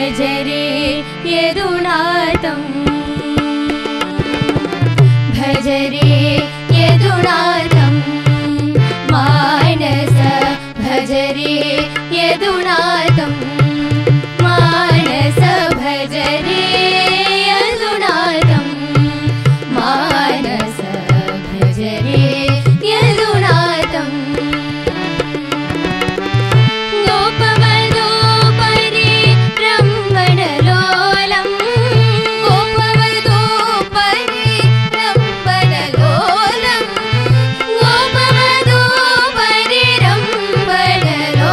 भजरे यदुनाथं भजरे यदुनाथं मानस भजरे यदुनाथं मानस भजरे यदुनाथं मानस भजरे यदुनाथं गोपवधूपरि रम्भणलोलं गोपवधूपरि रम्भणलोलं गोपवधूपरि रम्भणलोलं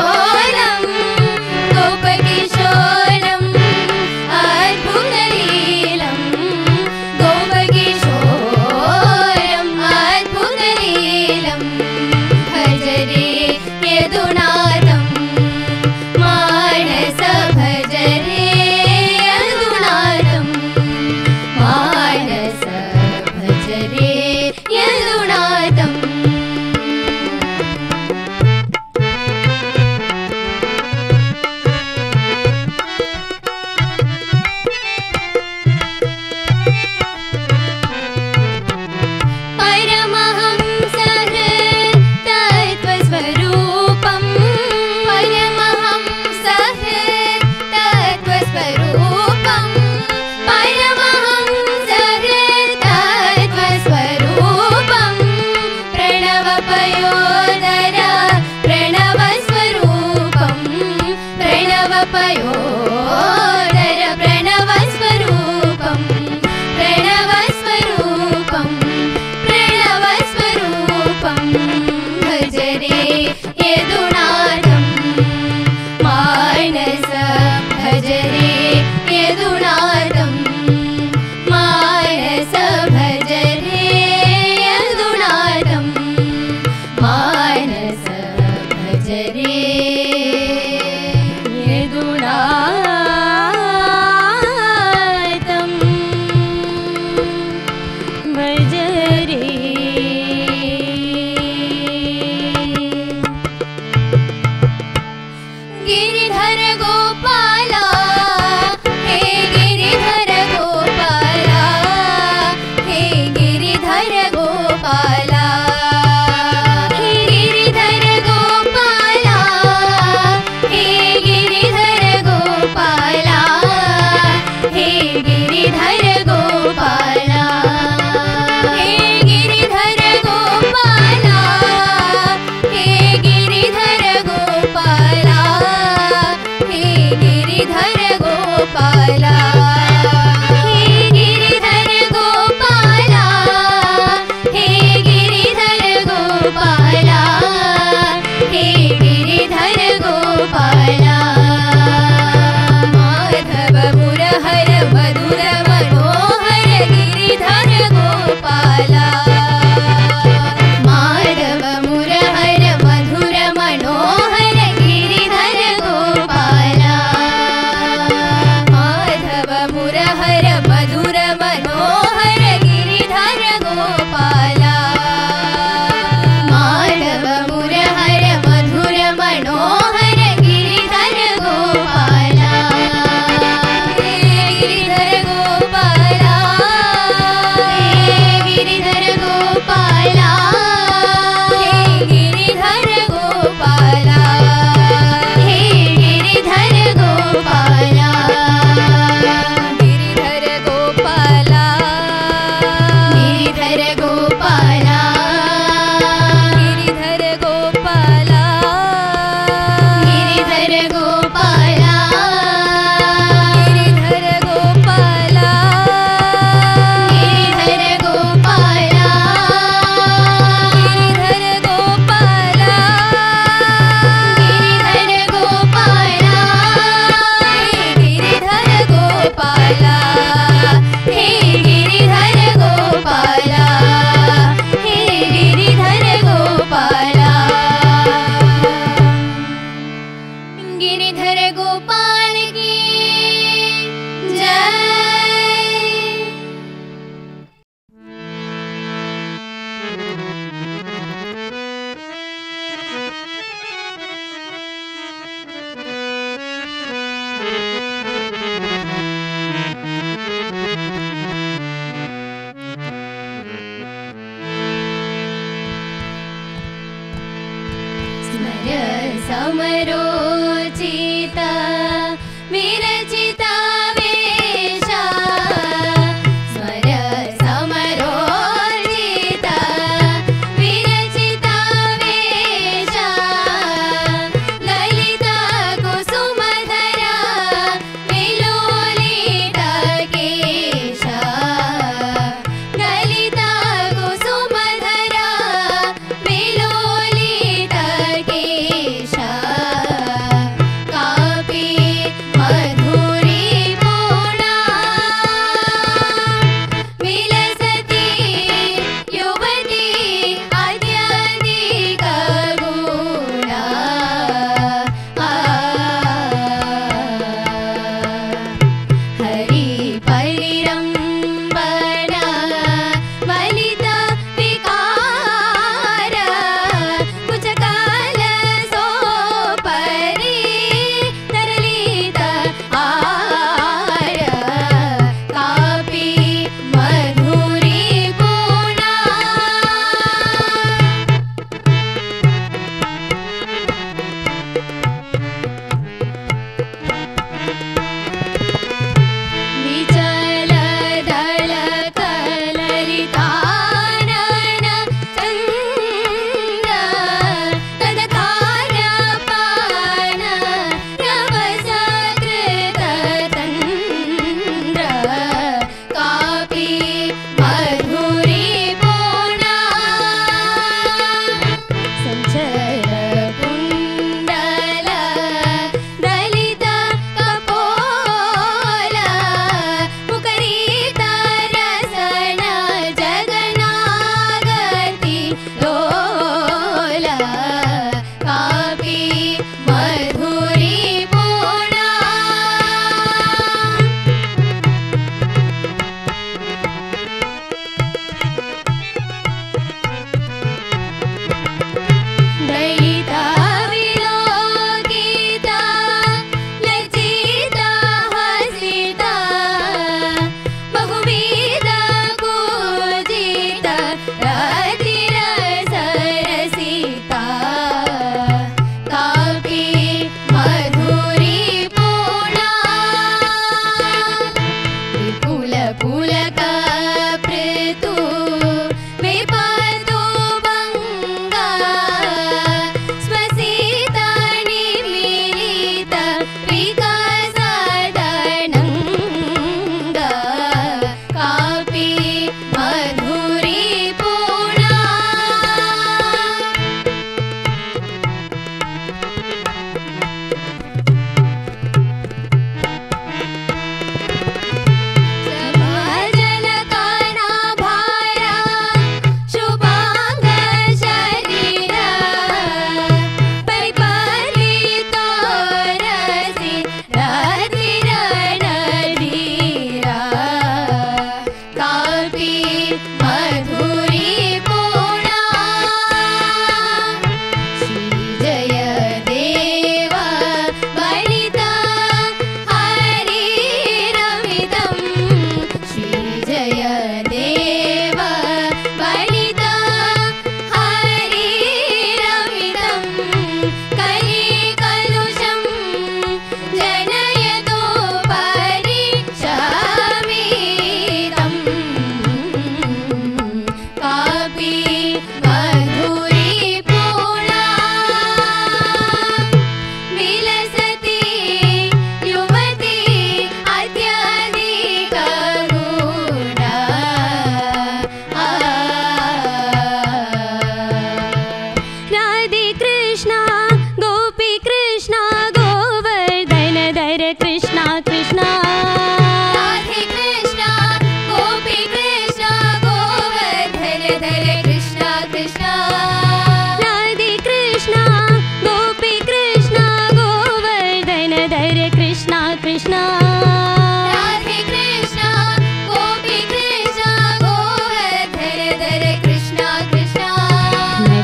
गोपकिशोरम् अद्भुतलीलं गोपकिशोरम् अद्भुतलीलं भजरे यदुनाथं मानस भजरे यदुनाथं मानस भजरे यदुनाथं परमहंसः तत्त्वस्वरूपं परमहंसः तत्त्वस्वरूपं परमहंसः तत्त्वस्वरूपं प्रणवपयोदर प्रणवस्वरूपं प्रणवपयोदर प्रणवस्वरूपं प्रणवस्वरूपं प्रणवस्वरूपं भजरे यदुनाथं मानस भजरे यदुनाथं मानस भजरे यदुनाथं मानस भजरे यदुनाथं भजरे गिरिधर गोपाला हे गिरिधर गोपाला हे गिरिधर गोपाला हे गिरिधर गोपाला हे गिरिधर गोपाला हे गिरिधर गोपाला हे गिरिधर गोपाला हे गिरिधर गोपाला हे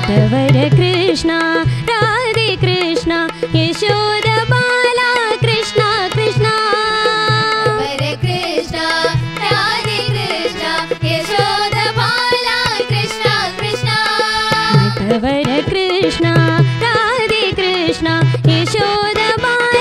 नटवर कृष्ण राधे कृष्ण यशोदा बाला कृष्ण कृष्ण नटवर कृष्ण राधे कृष्ण यशोदा बाला कृष्ण कृष्ण नटवर कृष्ण राधे कृष्ण यशोदा बाला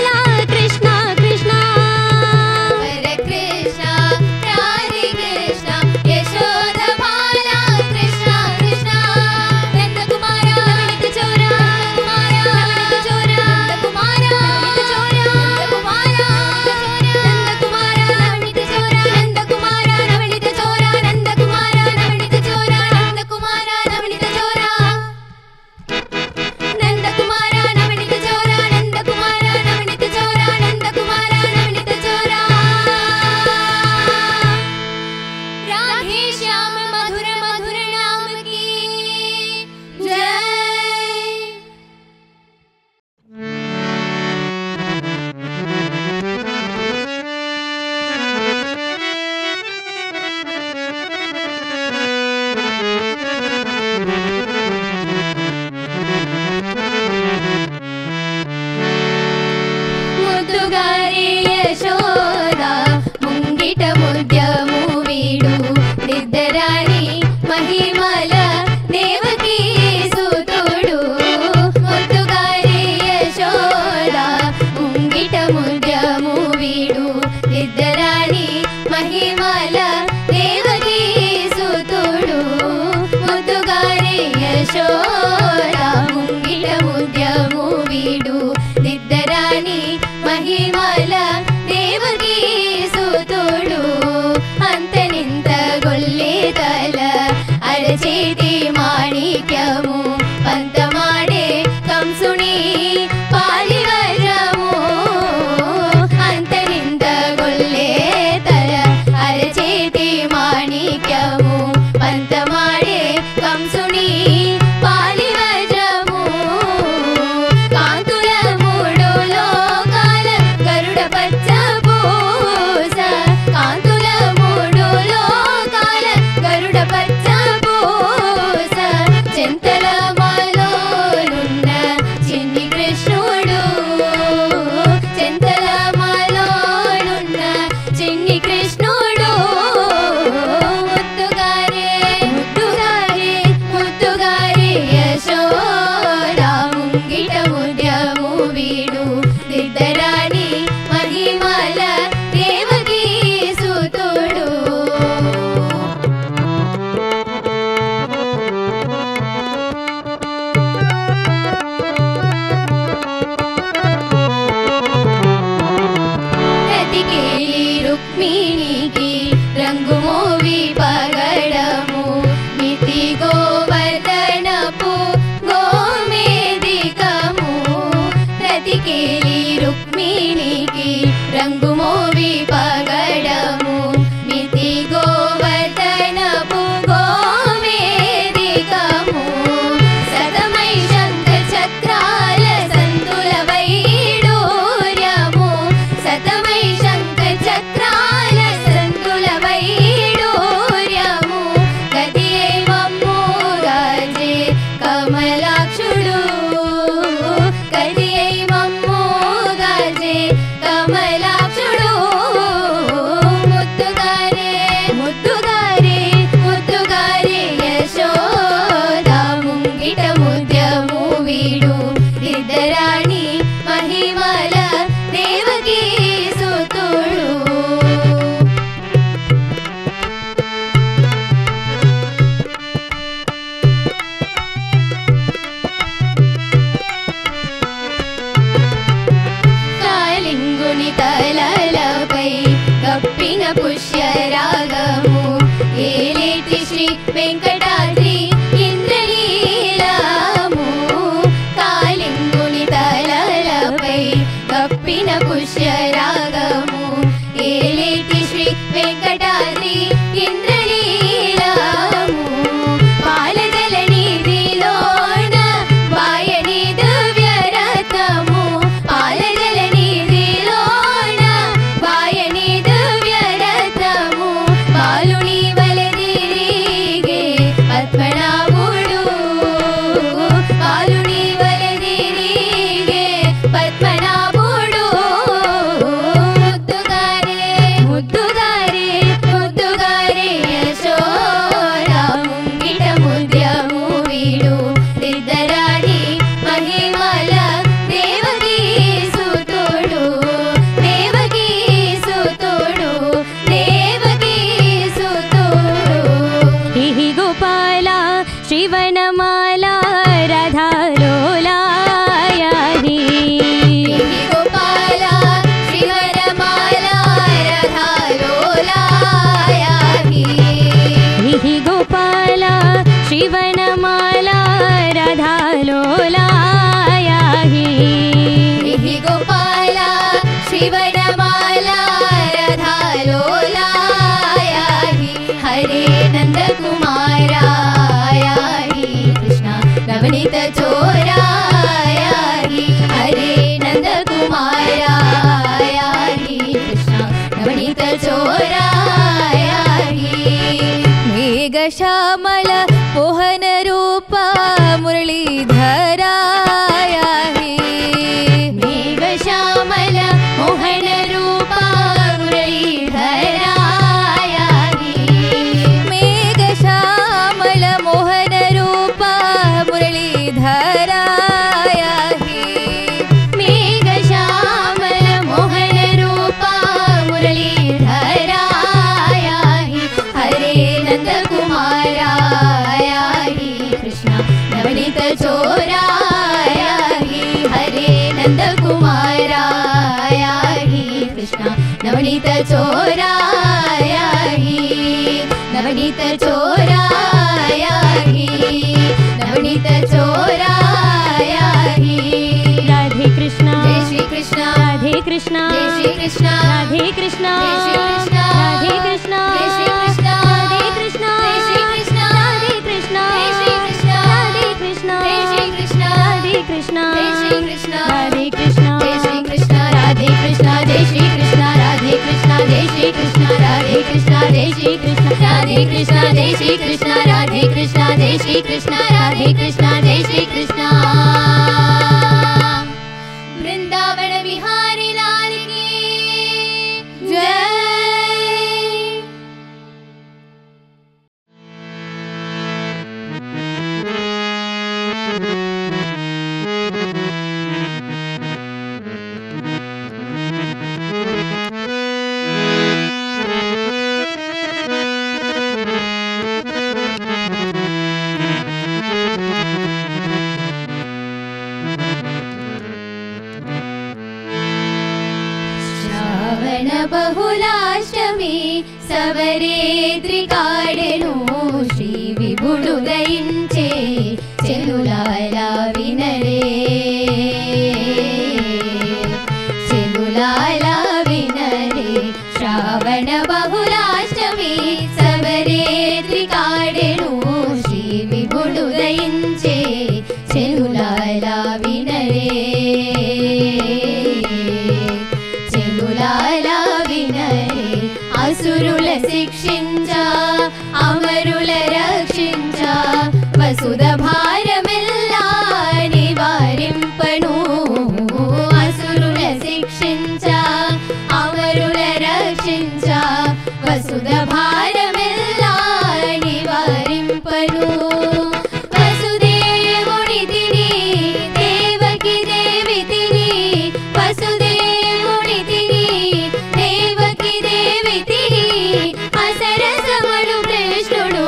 వీడు దిద్దరాణి మహిమల దేవకీ సుతుడు రతికేలి రుక్మిణికి రంగు మోవి పగడము మితి గోవర్ధనపు గోమేదికము రతికేలి రుక్మిణికి రంగు మోవి పగడము మితి గోవర్ధనపు గోమేదికము సతమై శంఖ చక్రాల సంతుల వైడూర్యము సతమై శంఖ చక్రాల సంతుల వైడూర్యము గదియే మమ్ము గాజే కమలాక్షుడు గదియే మమ్ము గాజే కమలాక్షుడు ముద్దుగారే ముద్దుగారే ముద్దుగారే యశోద ముంగిట ముద్యము వీడు దిద్దరాణి మహిమల దేవకీ సుతుడు కాలింగుని తలలపై కప్పిన పుష్యరాగము ఏలేటి శ్రీ వెంకటాద్రి ఇంద్రనీలము కాలింగుని తలలపై కప్పిన పుష్యరాగము ఏలేటి శ్రీ వెంకటాద్రి ఇంద్రనీలము పాలజల నిధిలోన వాయని దివ్యరథము పాలజల నిధిలోన వాయని దివ్యరథము బాలుని వలదిరిగే పద్మనాభుడు బాలుని వలదిరిగే పద్మనాభుడు ముద్దుగారే ముద్దుగారే ముద్దుగారే యశోద ముంగిట ముద్యము వీడు దిద్దరాణి మహిమల దేవకీ సుతుడు దేవకీ సుతుడు దేవకీ సుతుడు ఇహి గోపాల శ్రీవనమాల రాధాలోలాయాహి గోపాల శ్రీవరమాల రథలోలాయాహి ఇహి గోపాల శ్రీవనమాల రాధాలోలాయాహి గోపాల శ్రీవరమాల రథలోలాయాహి హరే నందకుమారాయాహి కృష్ణ నవనీత చోరాయాహి హరే నందకుమారాయాహి కృష్ణ నవనీత చోరాయాహి మేఘశ్యామల మోహన రూప మురళీధరాయాహి మేఘశ్యామల మోహన రూప మురళీధరాయాహి మేఘశ్యామల మోహన రూప మురళీధరాయాహి మేఘశ్యామల మోహన రూప మురళీధరాయాహి హరే నందకుమారాయాహి కృష్ణ నవనీత చోరాయాహి హరే నందకుమారాయాహి కృష్ణ నవనీత చోరాయాహి నవనీత చోరాయాహి నవనీత చోరాయాహి రాధే కృష్ణ జై శ్రీ కృష్ణ రాధే కృష్ణ జై శ్రీ కృష్ణ రాధే కృష్ణ జై శ్రీ కృష్ణ రాధే కృష్ణ జై శ్రీ కృష్ణ రాధే కృష్ణ జై శ్రీ కృష్ణ రాధే కృష్ణ జై శ్రీ కృష్ణ రాధే కృష్ణ జై శ్రీ కృష్ణ రాధే కృష్ణ జై శ్రీ కృష్ణ రాధే కృష్ణ జై శ్రీ కృష్ణ రాధే కృష్ణ జై శ్రీ కృష్ణ రాధే కృష్ణ జై శ్రీ కృష్ణ రాధే కృష్ణ జై శ్రీ కృష్ణ రాధే కృష్ణ జై శ్రీ కృష్ణ రాధే కృష్ణ జై శ్రీ కృష్ణ రాధే కృష్ణ జై శ్రీ కృష్ణ वृंदावन विहारी लाल की जय। శ్రావణ బహుళాష్టమి సవరే త్రికాడెను శ్రీ విభుడు దయించే చెలులారా వినరే చెలులారా వినరే శ్రావణ బహుళాష్టమి సవరే త్రికాడెను శ్రీ విభుడు దయించే చెలులారా వినరే చెలులారా వినరే అసురుల శిక్షించ అమరుల రక్షించ వసుధ భారమెల్లా నివారింపను అసురుల శిక్షించ అమరుల రక్షించ వసుధ భారమెల్లా నివారింపను వసుదేవుని తిని దేవకి దేవి తిని వసుదేవుని తిని దేవకి దేవి తిని అసరసముడు కృష్ణుడు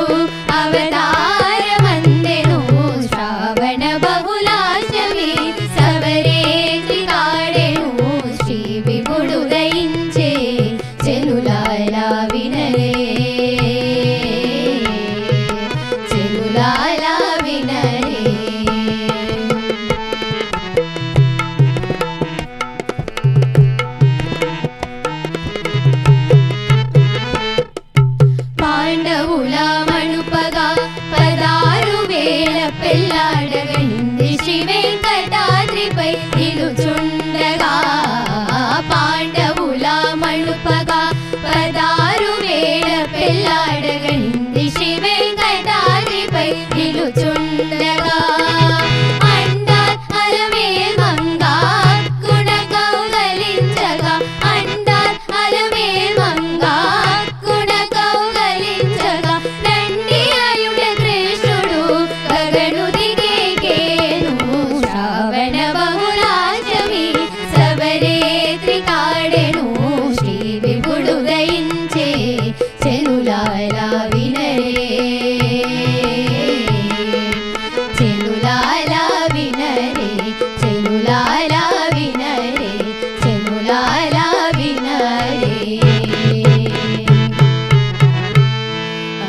అవతారమందెను శ్రావణ బహుళాష్టమి సవరే త్రికాడెను శ్రీ విభుడు దయించే చెలులారా వినరే చెలులారా వినరే పాండవుల మణుపగా 16,000 పెళ్ళాడగనింది శ్రీ వెంకటాద్రిపై నిలుచుండగా పాండవుల మణుపగా 16,000 పెళ్ళాడగనింది శ్రీ వెంకటాద్రిపై నిలుచుండగా అండార్ అలమేల్ మంగా గుణ కౌగలించగా అండార్ అలమేల్ మంగా గుణ కౌగలించగా నంది అయుడ కృష్ణుడు గగను దిగేను శ్రావణ బహుళాష్టమి సవరే త్రికాడెను శ్రీ విభుడు దయించే చెలులారా వినరే చెలులారా వినరే చెలులారా వినరే చెలులారా వినరే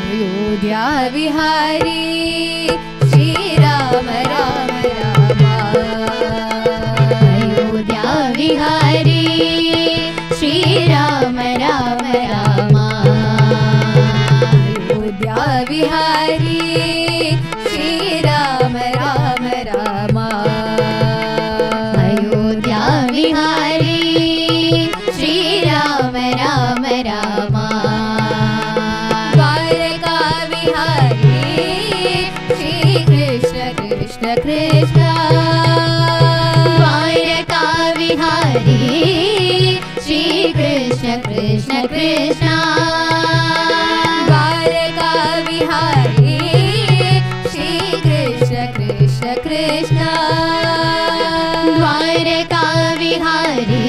అయోధ్యా విహారీ శ్రీరామ రామ రామ అయోధ్యా విహారీ శ్రీరామ రామ రామ అయోధ్యా విహారీ శ్రీరామ రామ రామ అయోధ్యా విహారీ శ్రీరామ రామ రామ ద్వారకా విహారీ శ్రీ కృష్ణ కృష్ణ కృష్ణ ద్వారకా విహారీ శ్రీ కృష్ణ కృష్ణ కృష్ణ ద్వారకా విహారీ శ్రీ కృష్ణ కృష్ణ కృష్ణ ద్వారకా విహారీ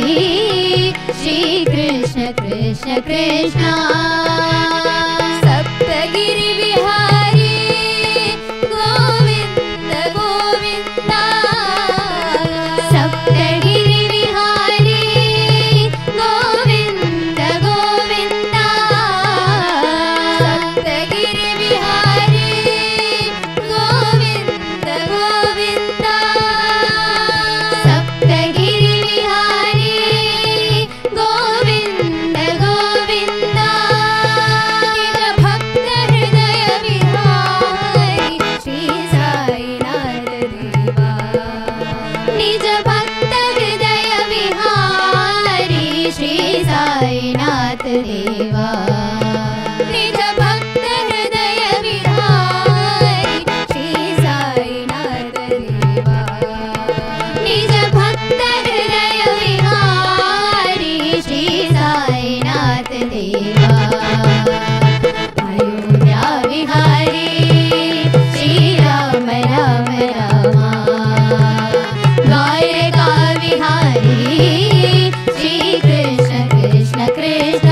శ్రీ కృష్ణ కృష్ణ కృష్ణ సప్తగిరి విహారీ గోవింద గోవింద సప్తగిరి విహారీ గోవింద గోవింద సప్తగిరి విహారీ గోవింద గోవింద సప్తగిరి విహారీ గోవింద గోవింద నిజ భక్త హృదయ విహారీ శ్రీ సాయినాథ దేవా నిజ భక్త హృదయ విహారీ శ్రీ సాయినాథ దేవా నిజ భక్త హృదయ విహారీ శ్రీ సాయినాథ దేవా నిజ భక్త హృదయ విహారీ శ్రీ సాయినాథ దేవా అయోధ్యా విహారీ శ్రీరామ రామ రామ ద్వారకా విహారీ శ్రీ కృష్ణ కృష్ణ కృష్ణ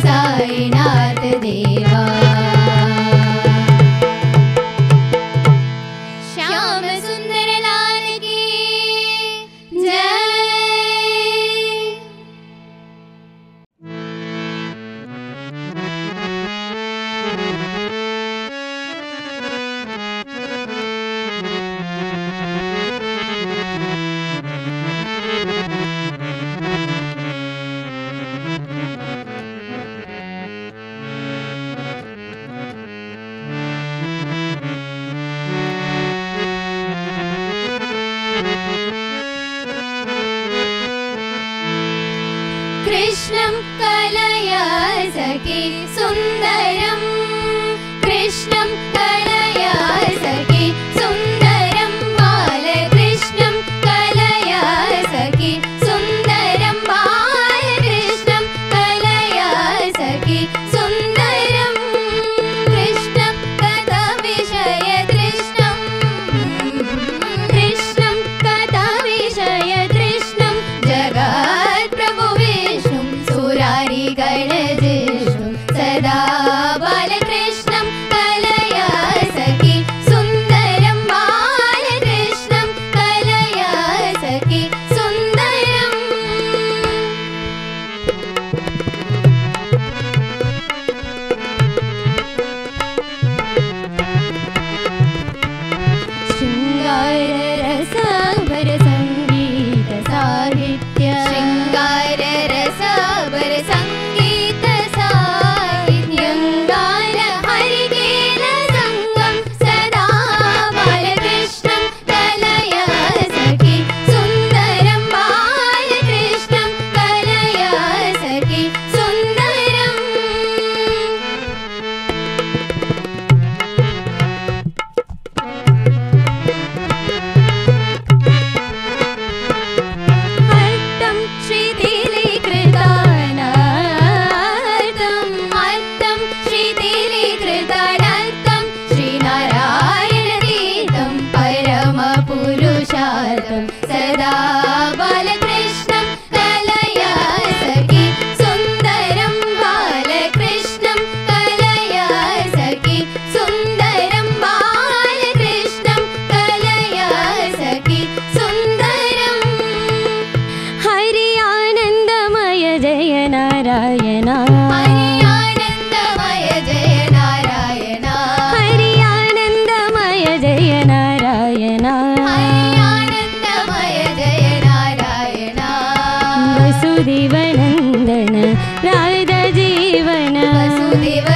साईनाथ देवा। श्याम सुंदर लाल की जय। कृष्णं कलया सखी सुन्दरं कृष्णं कलया सखी सुन्दरं बालकृष्णं कलया सखी सुन्दरं बालकृष्णं कलया सखी सुन्दरं कृष्णं कथाविषय कृष्णं कथाविषय कृष्णं जगत्प्रभु सुरारी गणजिष्णु सदा बालकृष्णं कलया सखी सुन्दरं बालकृष्णं कलया सखी सुन्दरं। शृङ्गार रसभर संगीत साहित्य शृङ्गार रसभर संगीत साहित्यं गान हरिकेल संगं सदा बालकृष्णं कलया सखी सुन्दरं बालकृष्णं कलया सखी सुन्दरं। अर्थं श्रीतीलीकृतानर्थं श्रीनारायणतीर्थं परमपुरुषार्थं सदा बालकृष्णं कलया सखी सुन्दरं बालकृष्णं कलया सखी सुन्दरं बालकृष्णं कलया सखी सुन्दरं। हरि आनन्दमय जय नारायण हरि आनन्दमय जय नारायण हरि आनन्दमय जय नारायण हरि आनन्दमय जय नारायण। वसुदेव नन्दन राधा जीवन वसुदेव